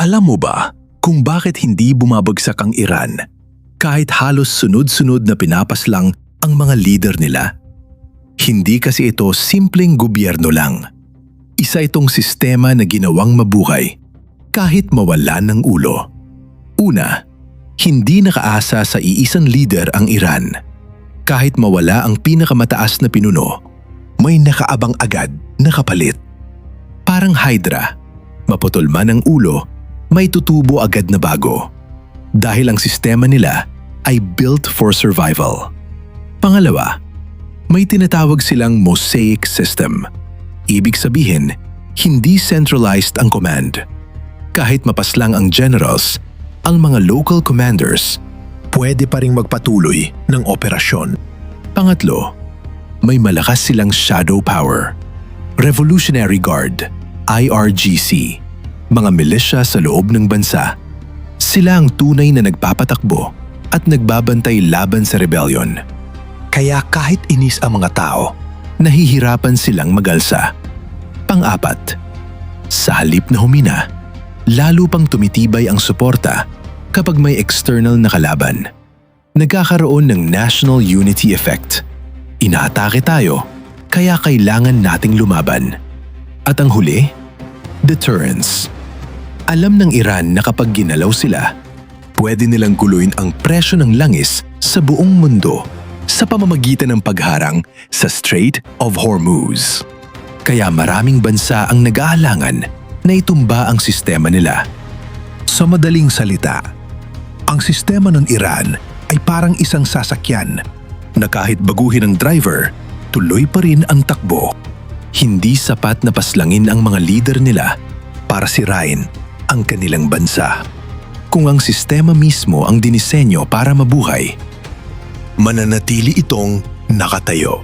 Alam mo ba kung bakit hindi bumabagsak ang Iran kahit halos sunod-sunod na pinapaslang ang mga leader nila? Hindi kasi ito simpleng gobyerno lang. Isa itong sistema na ginawang mabuhay kahit mawalan ng ulo. Una, hindi nakaasa sa iisang leader ang Iran. Kahit mawala ang pinakamataas na pinuno, may nakaabang agad na kapalit. Parang Hydra, maputol man ang ulo, may tutubo agad na bago. Dahil ang sistema nila ay built for survival. Pangalawa, may tinatawag silang mosaic system. Ibig sabihin, hindi centralized ang command. Kahit mapaslang ang generals, ang mga local commanders pwede pa ring magpatuloy ng operasyon. Pangatlo, may malakas silang shadow power. Revolutionary Guard, IRGC, mga milisya sa loob ng bansa. Sila ang tunay na nagpapatakbo at nagbabantay laban sa rebellion. Kaya kahit inis ang mga tao, nahihirapan silang magalsa. Pang-apat, sa halip na humina, lalo pang tumitibay ang suporta kapag may external na kalaban. Nagkakaroon ng national unity effect. Inaatake tayo, kaya kailangan nating lumaban. At ang huli, deterrence. Alam ng Iran na kapag ginalaw sila, pwede nilang guluhin ang presyo ng langis sa buong mundo sa pamamagitan ng pagharang sa Strait of Hormuz. Kaya maraming bansa ang nag-aalangan na itumba ang sistema nila. Sa madaling salita, ang sistema ng Iran ay parang isang sasakyan na kahit baguhin ang driver, tuloy pa rin ang takbo. Hindi sapat na paslangin ang mga leader nila para sirain ang kanilang bansa. Kung ang sistema mismo ang dinisenyo para mabuhay, mananatili itong nakatayo.